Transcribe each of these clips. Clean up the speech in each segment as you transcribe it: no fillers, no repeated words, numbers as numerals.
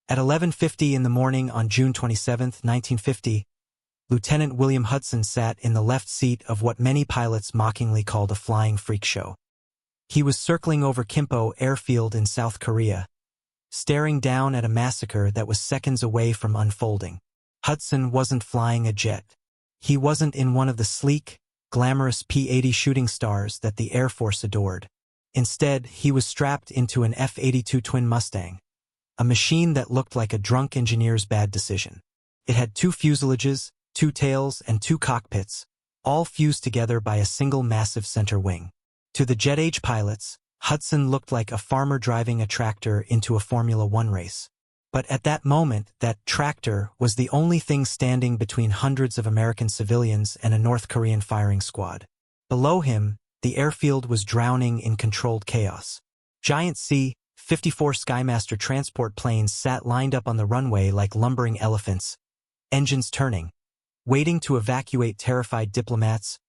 At 11:50 in the morning on June 27, 1950, Lieutenant William Hudson sat in the left seat of what many pilots mockingly called a flying freak show. He was circling over Kimpo Airfield in South Korea, staring down at a massacre that was seconds away from unfolding. Hudson wasn't flying a jet. He wasn't in one of the sleek, glamorous P-80 shooting stars that the Air Force adored. Instead, he was strapped into an F-82 Twin Mustang, a machine that looked like a drunk engineer's bad decision. It had 2 fuselages, 2 tails, and 2 cockpits, all fused together by a single massive center wing. To the jet-age pilots, Hudson looked like a farmer driving a tractor into a Formula One race. But at that moment, that tractor was the only thing standing between hundreds of American civilians and a North Korean firing squad. Below him, the airfield was drowning in controlled chaos. Giant C-54 Skymaster transport planes sat lined up on the runway like lumbering elephants, engines turning, waiting to evacuate terrified diplomats,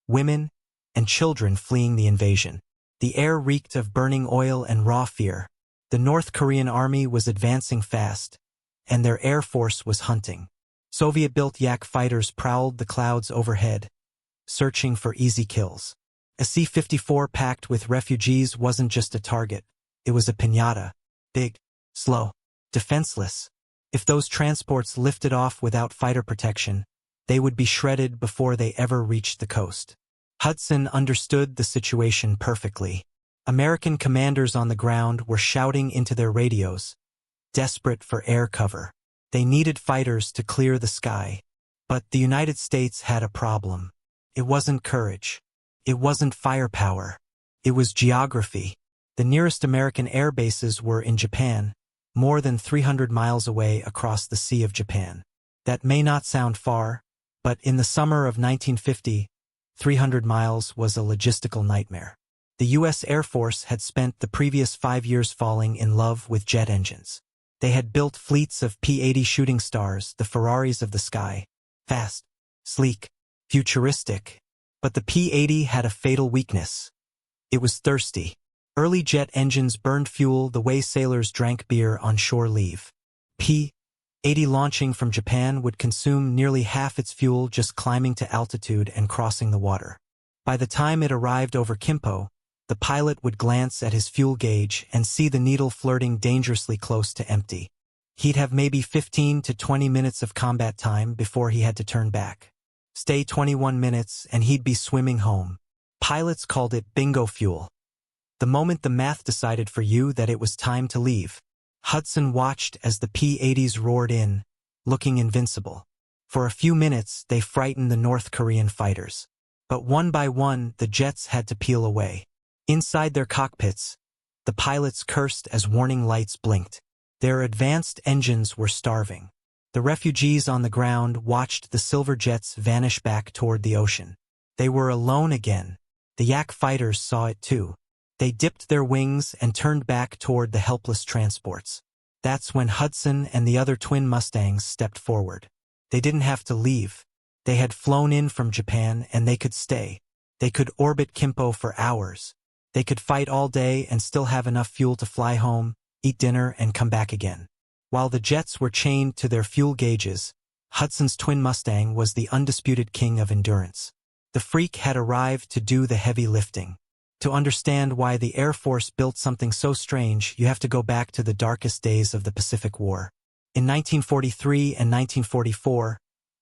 women, and children fleeing the invasion. The air reeked of burning oil and raw fear. The North Korean army was advancing fast, and their air force was hunting. Soviet-built Yak fighters prowled the clouds overhead, searching for easy kills. A C-54 packed with refugees wasn't just a target, it was a piñata. Big, slow, defenseless. If those transports lifted off without fighter protection, they would be shredded before they ever reached the coast. Hudson understood the situation perfectly. American commanders on the ground were shouting into their radios, desperate for air cover. They needed fighters to clear the sky. But the United States had a problem. It wasn't courage. It wasn't firepower. It was geography. The nearest American air bases were in Japan, more than 300 miles away across the Sea of Japan. That may not sound far, but in the summer of 1950, 300 miles was a logistical nightmare. The U.S. Air Force had spent the previous 5 years falling in love with jet engines. They had built fleets of P-80 shooting stars, the Ferraris of the sky, fast, sleek, futuristic. But the P-80 had a fatal weakness. It was thirsty. Early jet engines burned fuel the way sailors drank beer on shore leave. P-80 launching from Japan would consume nearly half its fuel just climbing to altitude and crossing the water. By the time it arrived over Kimpo, the pilot would glance at his fuel gauge and see the needle flirting dangerously close to empty. He'd have maybe 15 to 20 minutes of combat time before he had to turn back. Stay 21 minutes and he'd be swimming home. Pilots called it bingo fuel. The moment the math decided for you that it was time to leave, Hudson watched as the P-80s roared in, looking invincible. For a few minutes, they frightened the North Korean fighters. But one by one, the jets had to peel away. Inside their cockpits, the pilots cursed as warning lights blinked. Their advanced engines were starving. The refugees on the ground watched the silver jets vanish back toward the ocean. They were alone again. The Yak fighters saw it too. They dipped their wings and turned back toward the helpless transports. That's when Hudson and the other twin Mustangs stepped forward. They didn't have to leave. They had flown in from Japan and they could stay. They could orbit Kimpo for hours. They could fight all day and still have enough fuel to fly home, eat dinner, and come back again. While the jets were chained to their fuel gauges, Hudson's twin Mustang was the undisputed king of endurance. The freak had arrived to do the heavy lifting. To understand why the Air Force built something so strange, you have to go back to the darkest days of the Pacific War. In 1943 and 1944,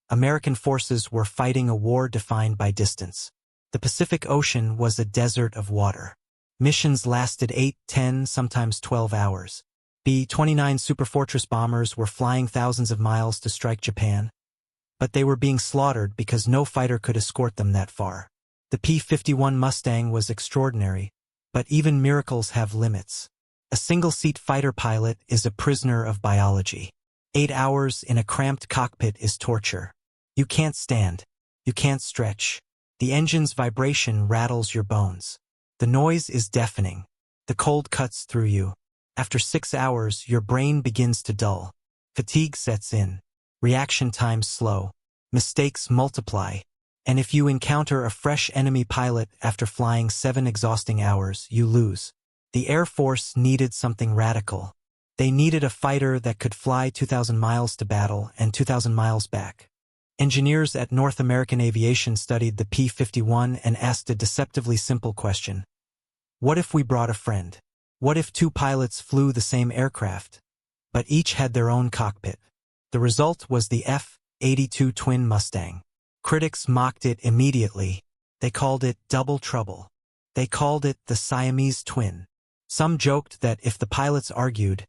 American forces were fighting a war defined by distance. The Pacific Ocean was a desert of water. Missions lasted 8, 10, sometimes 12 hours. B-29 Superfortress bombers were flying thousands of miles to strike Japan, but they were being slaughtered because no fighter could escort them that far. The P-51 Mustang was extraordinary, but even miracles have limits. A single-seat fighter pilot is a prisoner of biology. 8 hours in a cramped cockpit is torture. You can't stand. You can't stretch. The engine's vibration rattles your bones. The noise is deafening. The cold cuts through you. After 6 hours, your brain begins to dull. Fatigue sets in. Reaction times slow. Mistakes multiply. And if you encounter a fresh enemy pilot after flying 7 exhausting hours, you lose. The Air Force needed something radical. They needed a fighter that could fly 2,000 miles to battle and 2,000 miles back. Engineers at North American Aviation studied the P-51 and asked a deceptively simple question. What if we brought a friend? What if two pilots flew the same aircraft, but each had their own cockpit? The result was the F-82 Twin Mustang. Critics mocked it immediately. They called it double trouble. They called it the Siamese twin. Some joked that if the pilots argued,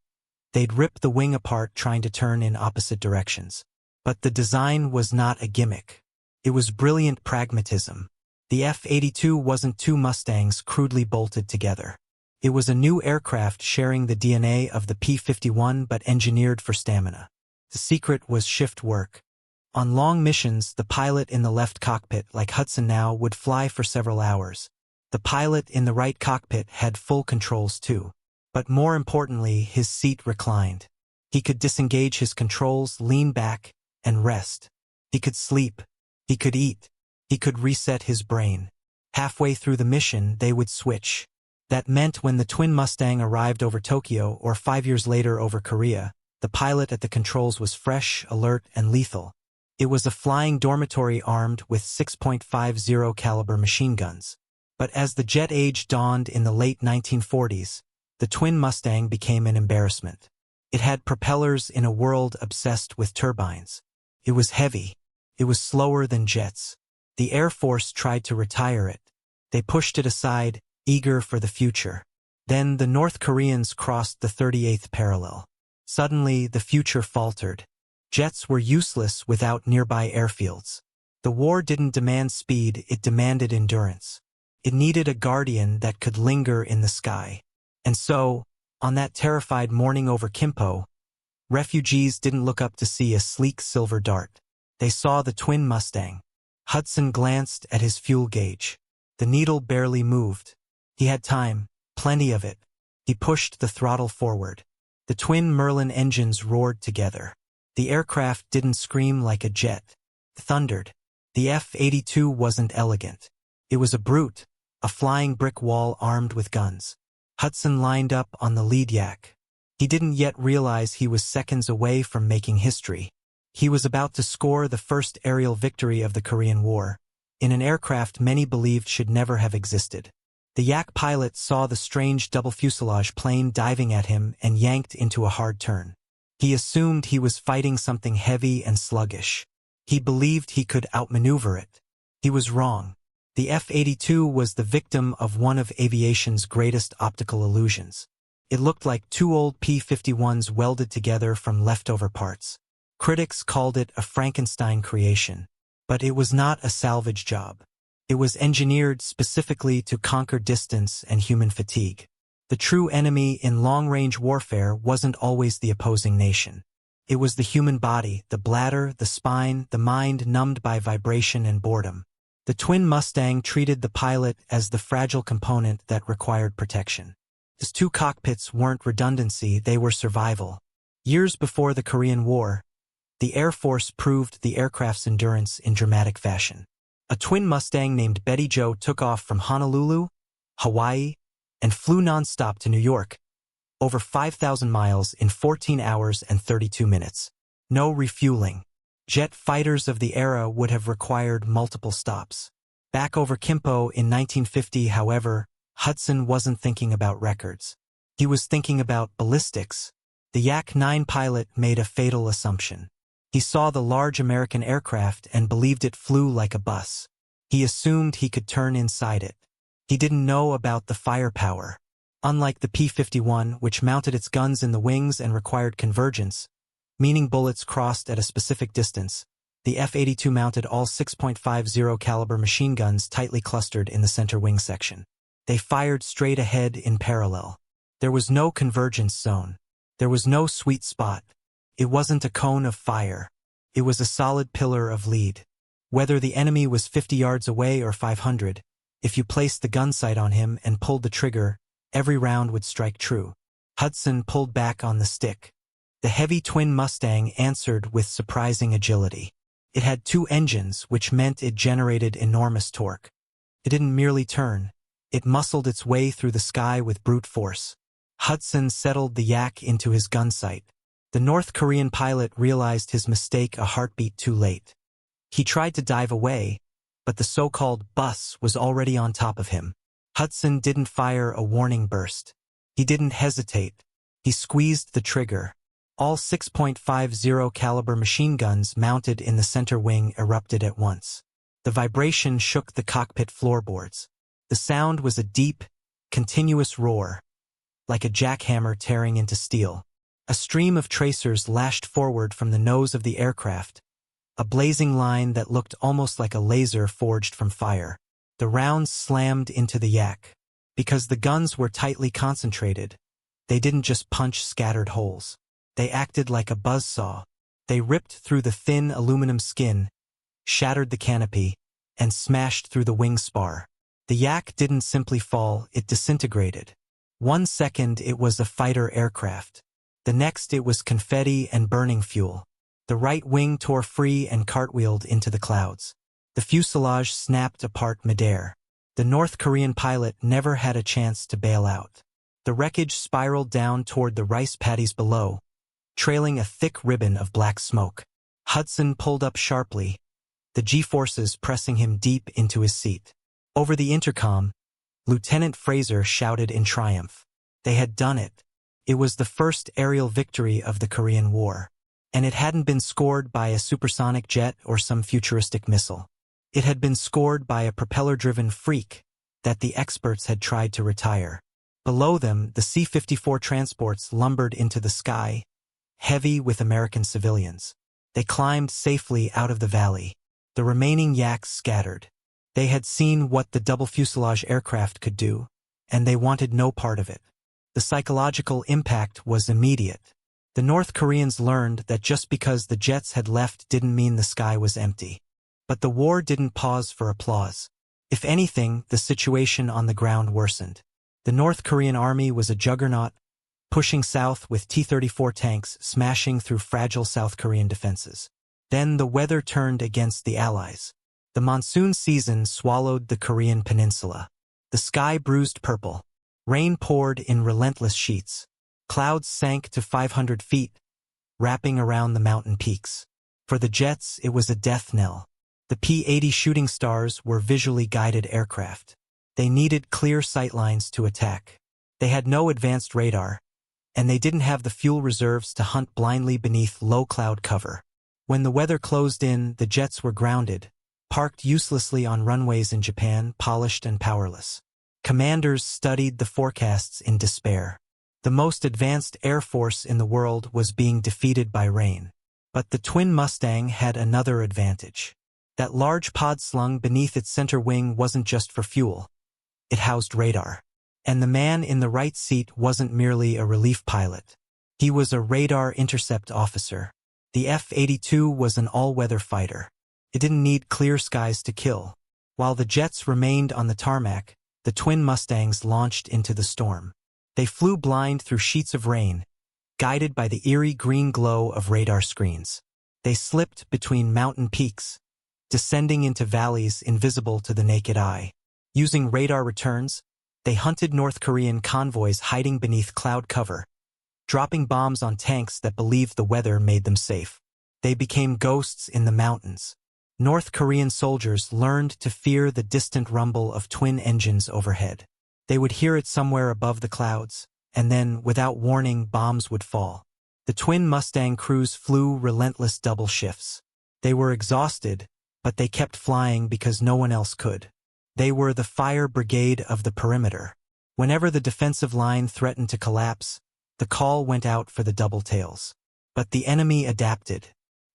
they'd rip the wing apart trying to turn in opposite directions. But the design was not a gimmick. It was brilliant pragmatism. The F-82 wasn't two Mustangs crudely bolted together. It was a new aircraft sharing the DNA of the P-51 but engineered for stamina. The secret was shift work. On long missions, the pilot in the left cockpit, like Hudson now, would fly for several hours. The pilot in the right cockpit had full controls too. But more importantly, his seat reclined. He could disengage his controls, lean back, and rest. He could sleep. He could eat. He could reset his brain. Halfway through the mission, they would switch. That meant when the Twin Mustang arrived over Tokyo or 5 years later over Korea, the pilot at the controls was fresh, alert, and lethal. It was a flying dormitory armed with 6.50 caliber machine guns. But as the jet age dawned in the late 1940s, the Twin Mustang became an embarrassment. It had propellers in a world obsessed with turbines. It was heavy. It was slower than jets. The Air Force tried to retire it. They pushed it aside, eager for the future. Then the North Koreans crossed the 38th parallel. Suddenly, the future faltered. Jets were useless without nearby airfields. The war didn't demand speed, it demanded endurance. It needed a guardian that could linger in the sky. And so, on that terrified morning over Kimpo, refugees didn't look up to see a sleek silver dart. They saw the Twin Mustang. Hudson glanced at his fuel gauge. The needle barely moved. He had time, plenty of it. He pushed the throttle forward. The twin Merlin engines roared together. The aircraft didn't scream like a jet. It thundered. The F-82 wasn't elegant. It was a brute, a flying brick wall armed with guns. Hudson lined up on the lead yak. He didn't yet realize he was seconds away from making history. He was about to score the first aerial victory of the Korean War, in an aircraft many believed should never have existed. The yak pilot saw the strange double-fuselage plane diving at him and yanked into a hard turn. He assumed he was fighting something heavy and sluggish. He believed he could outmaneuver it. He was wrong. The F-82 was the victim of one of aviation's greatest optical illusions. It looked like two old P-51s welded together from leftover parts. Critics called it a Frankenstein creation. But it was not a salvage job. It was engineered specifically to conquer distance and human fatigue. The true enemy in long-range warfare wasn't always the opposing nation. It was the human body, the bladder, the spine, the mind numbed by vibration and boredom. The Twin Mustang treated the pilot as the fragile component that required protection. His two cockpits weren't redundancy, they were survival. Years before the Korean War, the Air Force proved the aircraft's endurance in dramatic fashion. A Twin Mustang named Betty Jo took off from Honolulu, Hawaii, and flew non-stop to New York, over 5,000 miles in 14 hours and 32 minutes. No refueling. Jet fighters of the era would have required multiple stops. Back over Kimpo in 1950, however, Hudson wasn't thinking about records. He was thinking about ballistics. The Yak-9 pilot made a fatal assumption. He saw the large American aircraft and believed it flew like a bus. He assumed he could turn inside it. He didn't know about the firepower. Unlike the P-51, which mounted its guns in the wings and required convergence, meaning bullets crossed at a specific distance, the F-82 mounted all 6.50 caliber machine guns tightly clustered in the center wing section. They fired straight ahead in parallel. There was no convergence zone. There was no sweet spot. It wasn't a cone of fire. It was a solid pillar of lead. Whether the enemy was 50 yards away or 500, if you placed the gun sight on him and pulled the trigger, every round would strike true. Hudson pulled back on the stick. The heavy Twin Mustang answered with surprising agility. It had two engines, which meant it generated enormous torque. It didn't merely turn. It muscled its way through the sky with brute force. Hudson settled the yak into his gun sight. The North Korean pilot realized his mistake a heartbeat too late. He tried to dive away, but the so-called bus was already on top of him. Hudson didn't fire a warning burst. He didn't hesitate. He squeezed the trigger. All 6.50 caliber machine guns mounted in the center wing erupted at once. The vibration shook the cockpit floorboards. The sound was a deep, continuous roar, like a jackhammer tearing into steel. A stream of tracers lashed forward from the nose of the aircraft, a blazing line that looked almost like a laser forged from fire. The rounds slammed into the yak. Because the guns were tightly concentrated, they didn't just punch scattered holes. They acted like a buzzsaw. They ripped through the thin aluminum skin, shattered the canopy, and smashed through the wing spar. The yak didn't simply fall, it disintegrated. 1 second it was a fighter aircraft. The next it was confetti and burning fuel. The right wing tore free and cartwheeled into the clouds. The fuselage snapped apart midair. The North Korean pilot never had a chance to bail out. The wreckage spiraled down toward the rice paddies below, trailing a thick ribbon of black smoke. Hudson pulled up sharply, the G-forces pressing him deep into his seat. Over the intercom, Lieutenant Fraser shouted in triumph. They had done it. It was the first aerial victory of the Korean War. And it hadn't been scored by a supersonic jet or some futuristic missile. It had been scored by a propeller-driven freak that the experts had tried to retire. Below them, the C-54 transports lumbered into the sky, heavy with American civilians. They climbed safely out of the valley. The remaining yaks scattered. They had seen what the double fuselage aircraft could do, and they wanted no part of it. The psychological impact was immediate. The North Koreans learned that just because the jets had left didn't mean the sky was empty. But the war didn't pause for applause. If anything, the situation on the ground worsened. The North Korean army was a juggernaut, pushing south with T-34 tanks smashing through fragile South Korean defenses. Then the weather turned against the Allies. The monsoon season swallowed the Korean peninsula. The sky bruised purple. Rain poured in relentless sheets. Clouds sank to 500 feet, wrapping around the mountain peaks. For the jets, it was a death knell. The P-80 shooting stars were visually guided aircraft. They needed clear sightlines to attack. They had no advanced radar, and they didn't have the fuel reserves to hunt blindly beneath low cloud cover. When the weather closed in, the jets were grounded, parked uselessly on runways in Japan, polished and powerless. Commanders studied the forecasts in despair. The most advanced air force in the world was being defeated by rain. But the Twin Mustang had another advantage. That large pod slung beneath its center wing wasn't just for fuel. It housed radar. And the man in the right seat wasn't merely a relief pilot. He was a radar intercept officer. The F-82 was an all-weather fighter. It didn't need clear skies to kill. While the jets remained on the tarmac, the Twin Mustangs launched into the storm. They flew blind through sheets of rain, guided by the eerie green glow of radar screens. They slipped between mountain peaks, descending into valleys invisible to the naked eye. Using radar returns, they hunted North Korean convoys hiding beneath cloud cover, dropping bombs on tanks that believed the weather made them safe. They became ghosts in the mountains. North Korean soldiers learned to fear the distant rumble of twin engines overhead. They would hear it somewhere above the clouds, and then, without warning, bombs would fall. The Twin Mustang crews flew relentless double shifts. They were exhausted, but they kept flying because no one else could. They were the fire brigade of the perimeter. Whenever the defensive line threatened to collapse, the call went out for the double tails. But the enemy adapted.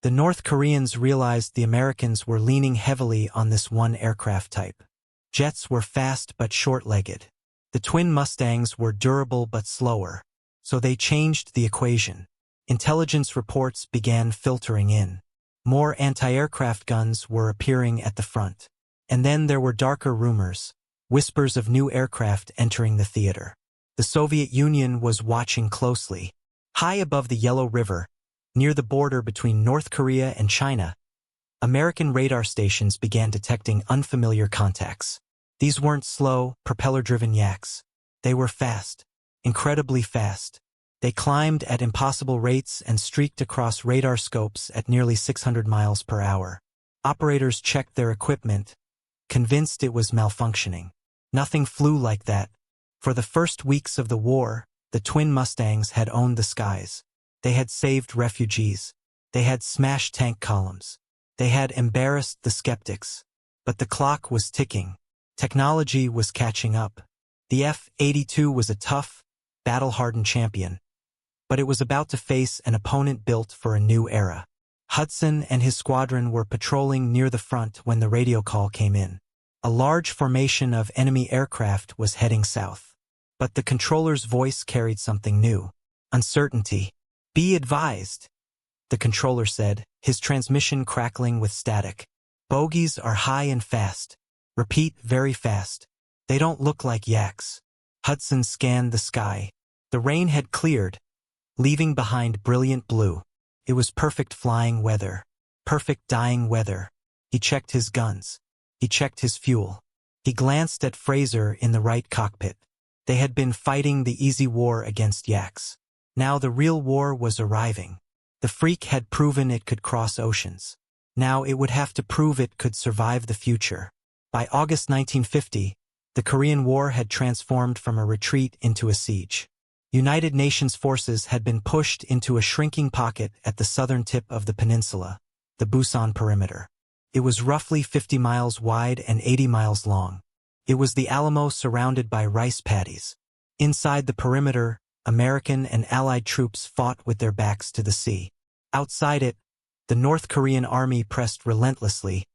The North Koreans realized the Americans were leaning heavily on this one aircraft type. Jets were fast but short-legged. The Twin Mustangs were durable but slower, so they changed the equation. Intelligence reports began filtering in. More anti-aircraft guns were appearing at the front. And then there were darker rumors, whispers of new aircraft entering the theater. The Soviet Union was watching closely. High above the Yellow River, near the border between North Korea and China, American radar stations began detecting unfamiliar contacts. These weren't slow, propeller-driven yaks. They were fast, incredibly fast. They climbed at impossible rates and streaked across radar scopes at nearly 600 miles per hour. Operators checked their equipment, convinced it was malfunctioning. Nothing flew like that. For the first weeks of the war, the Twin Mustangs had owned the skies. They had saved refugees. They had smashed tank columns. They had embarrassed the skeptics. But the clock was ticking. Technology was catching up. The F-82 was a tough, battle-hardened champion. But it was about to face an opponent built for a new era. Hudson and his squadron were patrolling near the front when the radio call came in. A large formation of enemy aircraft was heading south. But the controller's voice carried something new. Uncertainty. "Be advised," the controller said, his transmission crackling with static. "Bogies are high and fast. Repeat, very fast. They don't look like yaks." Hudson scanned the sky. The rain had cleared, leaving behind brilliant blue. It was perfect flying weather. Perfect dying weather. He checked his guns. He checked his fuel. He glanced at Fraser in the right cockpit. They had been fighting the easy war against yaks. Now the real war was arriving. The freak had proven it could cross oceans. Now it would have to prove it could survive the future. By August 1950, the Korean War had transformed from a retreat into a siege. United Nations forces had been pushed into a shrinking pocket at the southern tip of the peninsula, the Busan perimeter. It was roughly 50 miles wide and 80 miles long. It was the Alamo surrounded by rice paddies. Inside the perimeter, American and Allied troops fought with their backs to the sea. Outside it, the North Korean army pressed relentlessly,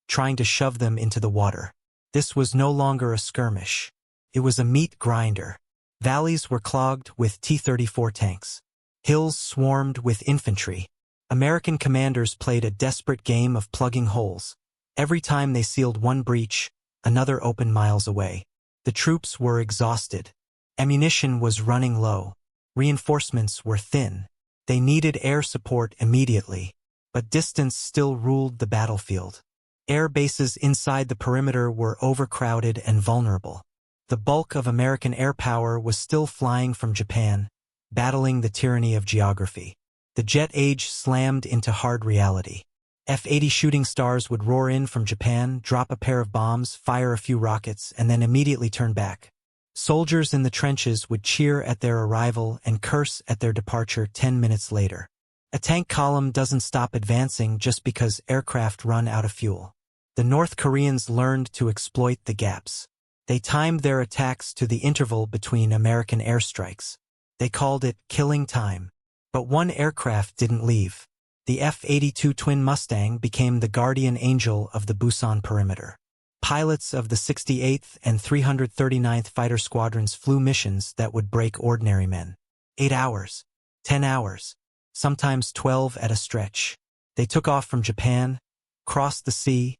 trying to shove them into the water. This was no longer a skirmish. It was a meat grinder. Valleys were clogged with T-34 tanks. Hills swarmed with infantry. American commanders played a desperate game of plugging holes. Every time they sealed one breach, another opened miles away. The troops were exhausted. Ammunition was running low. Reinforcements were thin. They needed air support immediately. But distance still ruled the battlefield. Air bases inside the perimeter were overcrowded and vulnerable. The bulk of American air power was still flying from Japan, battling the tyranny of geography. The jet age slammed into hard reality. F-80 shooting stars would roar in from Japan, drop a pair of bombs, fire a few rockets, and then immediately turn back. Soldiers in the trenches would cheer at their arrival and curse at their departure 10 minutes later. A tank column doesn't stop advancing just because aircraft run out of fuel. The North Koreans learned to exploit the gaps. They timed their attacks to the interval between American airstrikes. They called it killing time. But one aircraft didn't leave. The F-82 Twin Mustang became the guardian angel of the Busan perimeter. Pilots of the 68th and 339th Fighter Squadrons flew missions that would break ordinary men. 8 hours, 10 hours, sometimes 12 at a stretch. They took off from Japan, crossed the sea,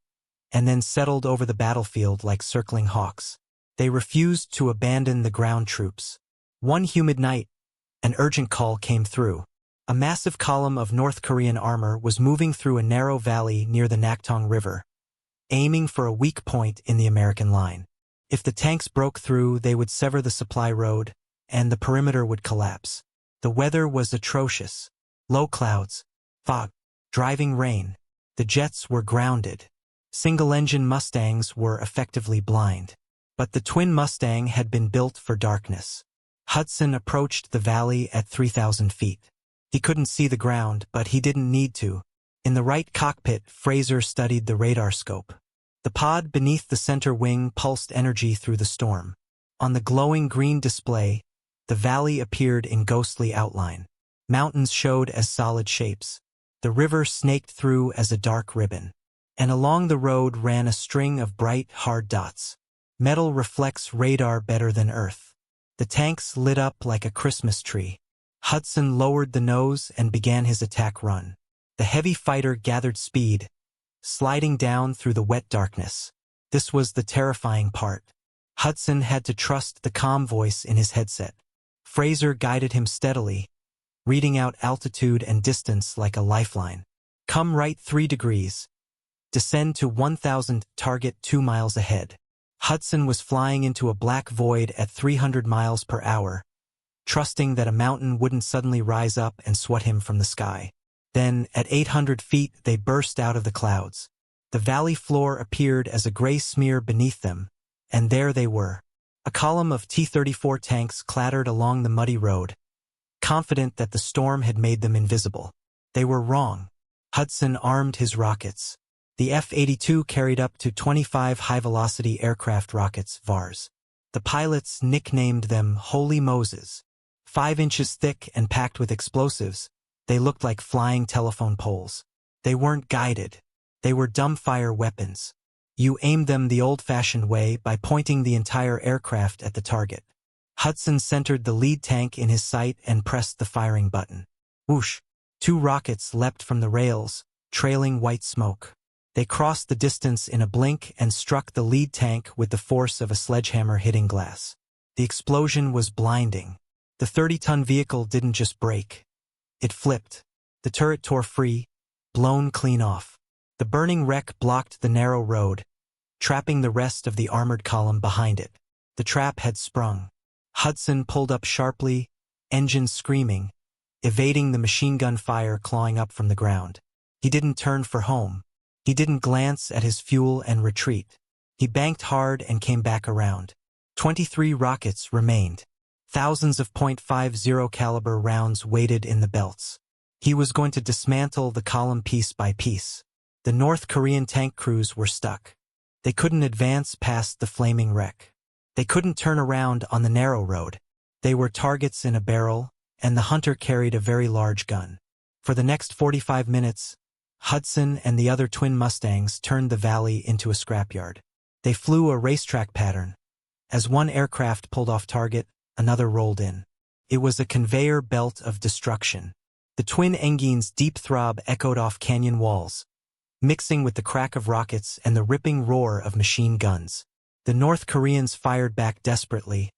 and then settled over the battlefield like circling hawks. They refused to abandon the ground troops. One humid night, an urgent call came through. A massive column of North Korean armor was moving through a narrow valley near the Naktong River, aiming for a weak point in the American line. If the tanks broke through, they would sever the supply road, and the perimeter would collapse. The weather was atrocious. Low clouds, fog, driving rain. The jets were grounded. Single-engine Mustangs were effectively blind. But the Twin Mustang had been built for darkness. Hudson approached the valley at 3,000 feet. He couldn't see the ground, but he didn't need to. In the right cockpit, Fraser studied the radar scope. The pod beneath the center wing pulsed energy through the storm. On the glowing green display, the valley appeared in ghostly outline. Mountains showed as solid shapes. The river snaked through as a dark ribbon. And along the road ran a string of bright, hard dots. Metal reflects radar better than Earth. The tanks lit up like a Christmas tree. Hudson lowered the nose and began his attack run. The heavy fighter gathered speed, sliding down through the wet darkness. This was the terrifying part. Hudson had to trust the calm voice in his headset. Fraser guided him steadily, reading out altitude and distance like a lifeline. Come right 3 degrees. Descend to 1,000, target 2 miles ahead. Hudson was flying into a black void at 300 miles per hour, trusting that a mountain wouldn't suddenly rise up and swat him from the sky. Then, at 800 feet, they burst out of the clouds. The valley floor appeared as a gray smear beneath them, and there they were. A column of T-34 tanks clattered along the muddy road, confident that the storm had made them invisible. They were wrong. Hudson armed his rockets. The F-82 carried up to 25 high-velocity aircraft rockets, VARs. The pilots nicknamed them Holy Moses. 5 inches thick and packed with explosives, they looked like flying telephone poles. They weren't guided. They were dumbfire weapons. You aimed them the old-fashioned way by pointing the entire aircraft at the target. Hudson centered the lead tank in his sight and pressed the firing button. Whoosh! 2 rockets leapt from the rails, trailing white smoke. They crossed the distance in a blink and struck the lead tank with the force of a sledgehammer hitting glass. The explosion was blinding. The 30-ton vehicle didn't just break. It flipped. The turret tore free, blown clean off. The burning wreck blocked the narrow road, trapping the rest of the armored column behind it. The trap had sprung. Hudson pulled up sharply, engines screaming, evading the machine gun fire clawing up from the ground. He didn't turn for home. He didn't glance at his fuel and retreat. He banked hard and came back around. 23 rockets remained. Thousands of .50 caliber rounds waited in the belts. He was going to dismantle the column piece by piece. The North Korean tank crews were stuck. They couldn't advance past the flaming wreck. They couldn't turn around on the narrow road. They were targets in a barrel, and the hunter carried a very large gun. For the next 45 minutes, Hudson and the other twin Mustangs turned the valley into a scrapyard. They flew a racetrack pattern. As one aircraft pulled off target, another rolled in. It was a conveyor belt of destruction. The twin engines' deep throb echoed off canyon walls, mixing with the crack of rockets and the ripping roar of machine guns. The North Koreans fired back desperately,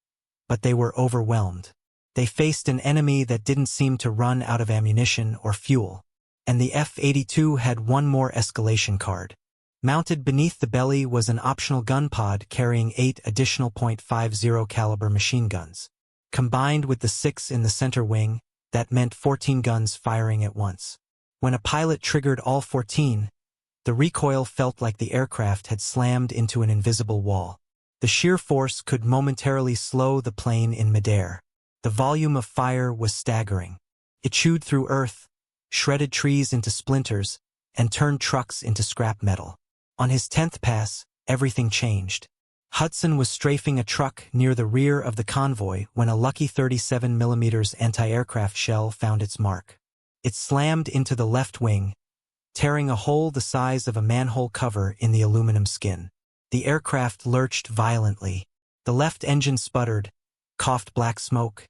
but they were overwhelmed. They faced an enemy that didn't seem to run out of ammunition or fuel. And the F-82 had one more escalation card. Mounted beneath the belly was an optional gun pod carrying 8 additional .50 caliber machine guns. Combined with the 6 in the center wing, that meant 14 guns firing at once. When a pilot triggered all 14, the recoil felt like the aircraft had slammed into an invisible wall. The sheer force could momentarily slow the plane in midair. The volume of fire was staggering. It chewed through earth, shredded trees into splinters, and turned trucks into scrap metal. On his 10th pass, everything changed. Hudson was strafing a truck near the rear of the convoy when a lucky 37mm anti-aircraft shell found its mark. It slammed into the left wing, tearing a hole the size of a manhole cover in the aluminum skin. The aircraft lurched violently. The left engine sputtered, coughed black smoke,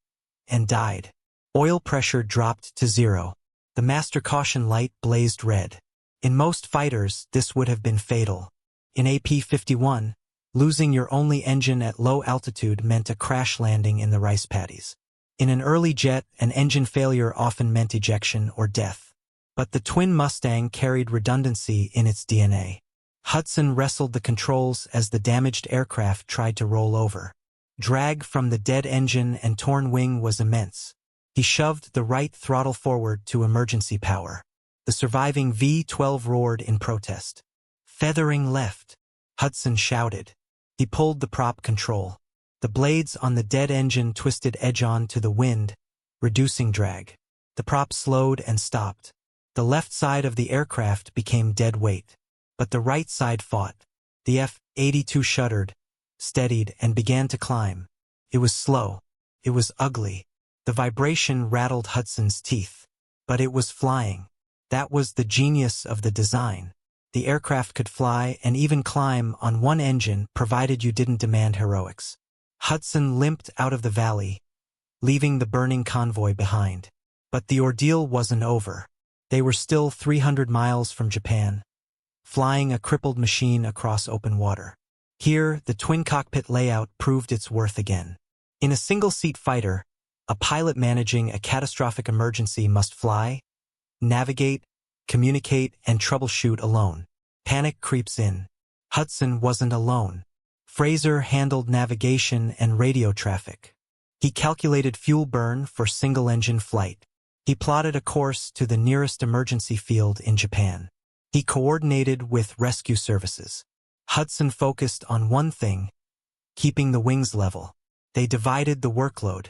and died. Oil pressure dropped to 0. The master caution light blazed red. In most fighters, this would have been fatal. In AP-51, losing your only engine at low altitude meant a crash landing in the rice paddies. In an early jet, an engine failure often meant ejection or death. But the twin Mustang carried redundancy in its DNA. Hudson wrestled the controls as the damaged aircraft tried to roll over. Drag from the dead engine and torn wing was immense. He shoved the right throttle forward to emergency power. The surviving V-12 roared in protest. Feathering left, Hudson shouted. He pulled the prop control. The blades on the dead engine twisted edge-on to the wind, reducing drag. The prop slowed and stopped. The left side of the aircraft became dead weight. But the right side fought. The F-82 shuddered, steadied, and began to climb. It was slow. It was ugly. The vibration rattled Hudson's teeth. But it was flying. That was the genius of the design. The aircraft could fly and even climb on one engine provided you didn't demand heroics. Hudson limped out of the valley, leaving the burning convoy behind. But the ordeal wasn't over. They were still 300 miles from Japan, flying a crippled machine across open water. Here, the twin cockpit layout proved its worth again. In a single-seat fighter, a pilot managing a catastrophic emergency must fly, navigate, communicate, and troubleshoot alone. Panic creeps in. Hudson wasn't alone. Fraser handled navigation and radio traffic. He calculated fuel burn for single-engine flight. He plotted a course to the nearest emergency field in Japan. He coordinated with rescue services. Hudson focused on one thing: keeping the wings level. They divided the workload.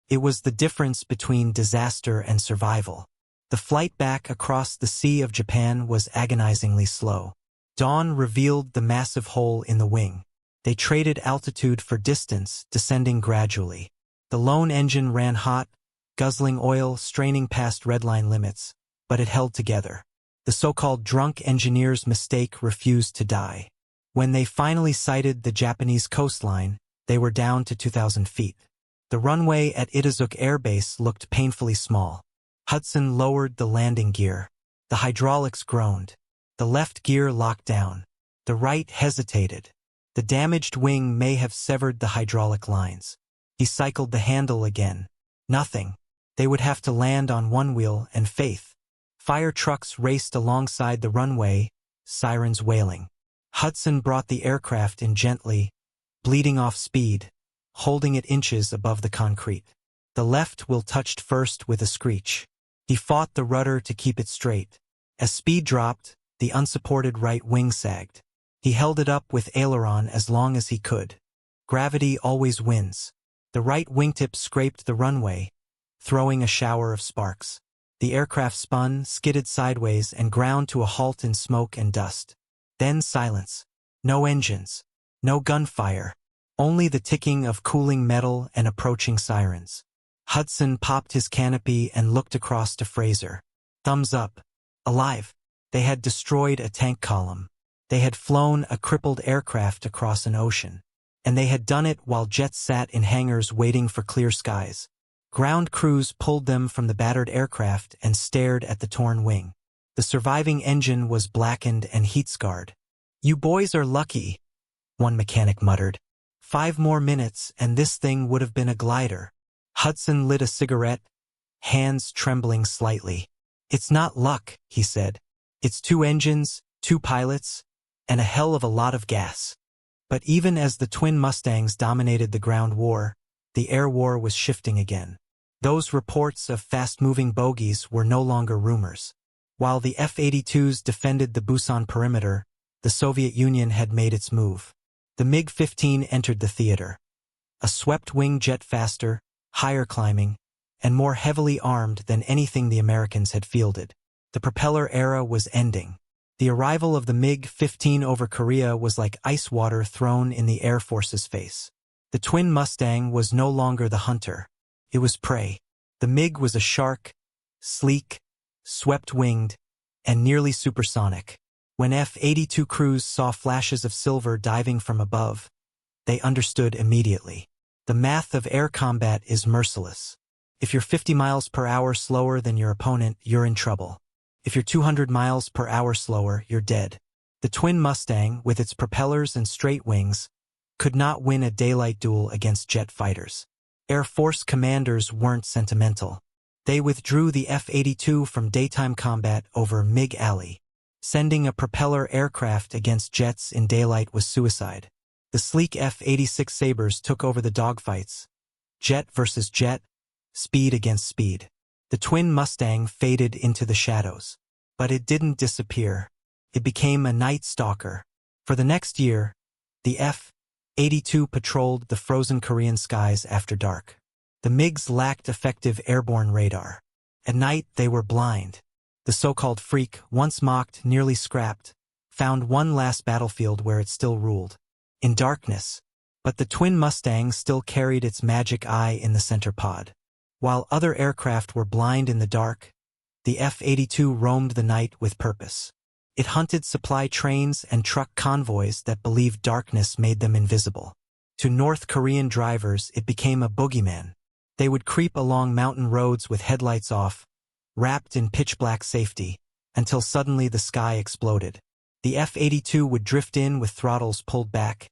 It was the difference between disaster and survival. The flight back across the Sea of Japan was agonizingly slow. Dawn revealed the massive hole in the wing. They traded altitude for distance, descending gradually. The lone engine ran hot, guzzling oil, straining past redline limits, but it held together. The so-called drunk engineer's mistake refused to die. When they finally sighted the Japanese coastline, they were down to 2,000 feet. The runway at Itazuke Air Base looked painfully small. Hudson lowered the landing gear. The hydraulics groaned. The left gear locked down. The right hesitated. The damaged wing may have severed the hydraulic lines. He cycled the handle again. Nothing. They would have to land on one wheel and faith. Fire trucks raced alongside the runway, sirens wailing. Hudson brought the aircraft in gently, bleeding off speed, holding it inches above the concrete. The left wheel touched first with a screech. He fought the rudder to keep it straight. As speed dropped, the unsupported right wing sagged. He held it up with aileron as long as he could. Gravity always wins. The right wingtip scraped the runway, throwing a shower of sparks. The aircraft spun, skidded sideways, and ground to a halt in smoke and dust. Then silence. No engines. No gunfire. Only the ticking of cooling metal and approaching sirens. Hudson popped his canopy and looked across to Fraser. Thumbs up. Alive. They had destroyed a tank column. They had flown a crippled aircraft across an ocean. And they had done it while jets sat in hangars waiting for clear skies. Ground crews pulled them from the battered aircraft and stared at the torn wing. The surviving engine was blackened and heat-scarred. "You boys are lucky," one mechanic muttered. 5 more minutes and this thing would have been a glider. Hudson lit a cigarette, hands trembling slightly. "It's not luck," he said. "It's 2 engines, 2 pilots, and a hell of a lot of gas." But even as the Twin Mustangs dominated the ground war, the air war was shifting again. Those reports of fast-moving bogies were no longer rumors. While the F-82s defended the Busan perimeter, the Soviet Union had made its move. The MiG-15 entered the theater. A swept-wing jet faster, higher climbing, and more heavily armed than anything the Americans had fielded. The propeller era was ending. The arrival of the MiG-15 over Korea was like ice water thrown in the Air Force's face. The Twin Mustang was no longer the hunter. It was prey. The MiG was a shark, sleek, swept-winged, and nearly supersonic. When F-82 crews saw flashes of silver diving from above, they understood immediately. The math of air combat is merciless. If you're 50 miles per hour slower than your opponent, you're in trouble. If you're 200 miles per hour slower, you're dead. The Twin Mustang, with its propellers and straight wings, could not win a daylight duel against jet fighters. Air Force commanders weren't sentimental. They withdrew the F-82 from daytime combat over MiG Alley. Sending a propeller aircraft against jets in daylight was suicide. The sleek F-86 Sabres took over the dogfights. Jet versus jet, speed against speed. The Twin Mustang faded into the shadows. But it didn't disappear. It became a Night Stalker. For the next year, the F-82 patrolled the frozen Korean skies after dark. The MiGs lacked effective airborne radar. At night, they were blind. The so-called freak, once mocked, nearly scrapped, found one last battlefield where it still ruled. In darkness. But the Twin Mustang still carried its magic eye in the center pod. While other aircraft were blind in the dark, the F-82 roamed the night with purpose. It hunted supply trains and truck convoys that believed darkness made them invisible. To North Korean drivers, it became a boogeyman. They would creep along mountain roads with headlights off, wrapped in pitch-black safety, until suddenly the sky exploded. The F-82 would drift in with throttles pulled back,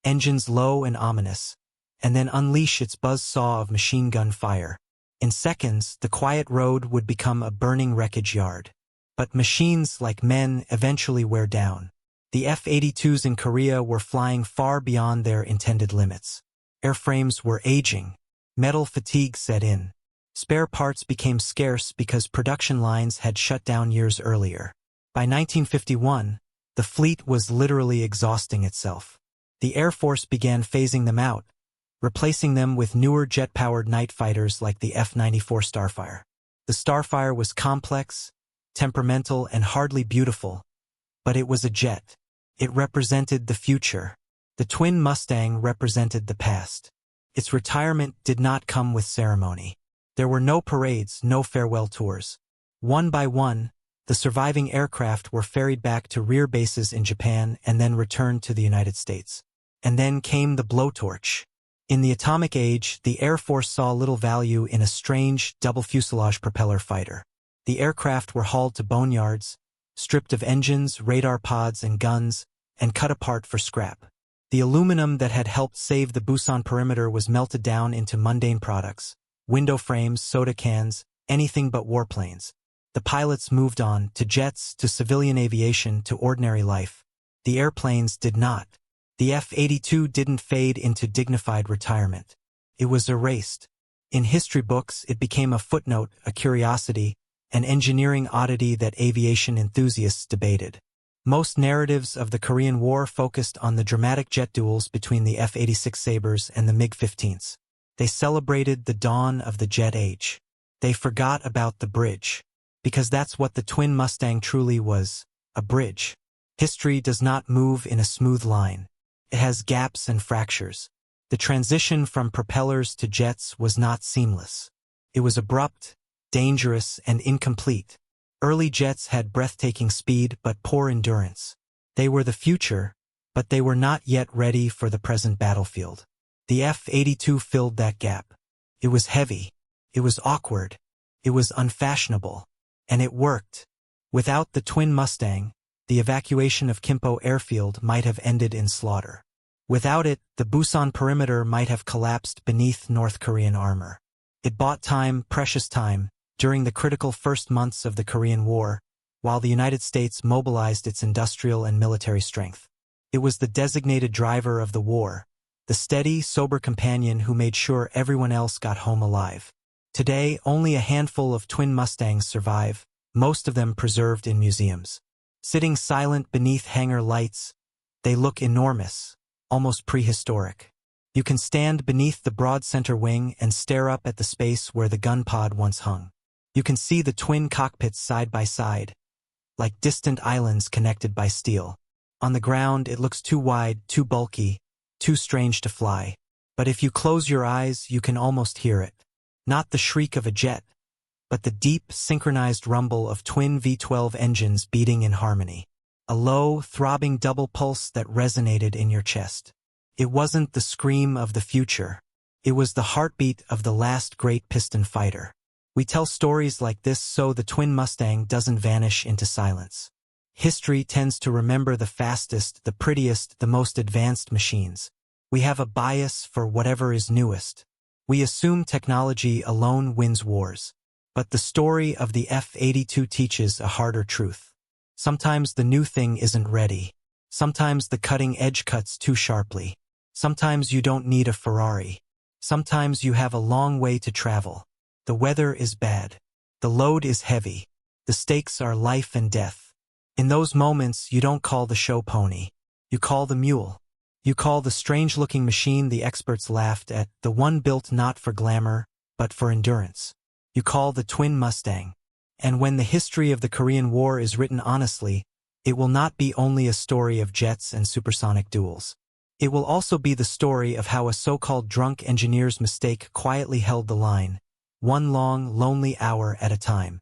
engines low and ominous, and then unleash its buzzsaw of machine gun fire. In seconds, the quiet road would become a burning wreckage yard. But machines, like men, eventually wear down. The F-82s in Korea were flying far beyond their intended limits. Airframes were aging. Metal fatigue set in. Spare parts became scarce because production lines had shut down years earlier. By 1951, the fleet was literally exhausting itself. The Air Force began phasing them out, replacing them with newer jet-powered night fighters like the F-94 Starfire. The Starfire was complex, temperamental, and hardly beautiful, but it was a jet. It represented the future. The Twin Mustang represented the past. Its retirement did not come with ceremony. There were no parades, no farewell tours. One by one, the surviving aircraft were ferried back to rear bases in Japan and then returned to the United States. And then came the blowtorch. In the atomic age, the Air Force saw little value in a strange, double-fuselage propeller fighter. The aircraft were hauled to boneyards, stripped of engines, radar pods, and guns, and cut apart for scrap. The aluminum that had helped save the Busan perimeter was melted down into mundane products: window frames, soda cans, anything but warplanes. The pilots moved on, to jets, to civilian aviation, to ordinary life. The airplanes did not. The F-82 didn't fade into dignified retirement. It was erased. In history books, it became a footnote, a curiosity, an engineering oddity that aviation enthusiasts debated. Most narratives of the Korean War focused on the dramatic jet duels between the F-86 Sabres and the MiG-15s. They celebrated the dawn of the jet age. They forgot about the bridge. Because that's what the Twin Mustang truly was, a bridge. History does not move in a smooth line. It has gaps and fractures. The transition from propellers to jets was not seamless. It was abrupt, dangerous, and incomplete. Early jets had breathtaking speed but poor endurance. They were the future, but they were not yet ready for the present battlefield. The F-82 filled that gap. It was heavy. It was awkward. It was unfashionable. And it worked. Without the Twin Mustang, the evacuation of Kimpo Airfield might have ended in slaughter. Without it, the Busan perimeter might have collapsed beneath North Korean armor. It bought time, precious time, during the critical first months of the Korean War, while the United States mobilized its industrial and military strength. It was the designated driver of the war, the steady, sober companion who made sure everyone else got home alive. Today, only a handful of Twin Mustangs survive, most of them preserved in museums. Sitting silent beneath hangar lights, they look enormous, almost prehistoric. You can stand beneath the broad center wing and stare up at the space where the gun pod once hung. You can see the twin cockpits side by side, like distant islands connected by steel. On the ground, it looks too wide, too bulky, too strange to fly. But if you close your eyes, you can almost hear it. Not the shriek of a jet, but the deep, synchronized rumble of twin V-12 engines beating in harmony. A low, throbbing double pulse that resonated in your chest. It wasn't the scream of the future. It was the heartbeat of the last great piston fighter. We tell stories like this so the Twin Mustang doesn't vanish into silence. History tends to remember the fastest, the prettiest, the most advanced machines. We have a bias for whatever is newest. We assume technology alone wins wars. But the story of the F-82 teaches a harder truth. Sometimes the new thing isn't ready. Sometimes the cutting edge cuts too sharply. Sometimes you don't need a Ferrari. Sometimes you have a long way to travel. The weather is bad. The load is heavy. The stakes are life and death. In those moments, you don't call the show pony. You call the mule. You call the strange-looking machine the experts laughed at, the one built not for glamour, but for endurance. You call the Twin Mustang. And when the history of the Korean War is written honestly, it will not be only a story of jets and supersonic duels. It will also be the story of how a so-called drunk engineer's mistake quietly held the line, one long, lonely hour at a time.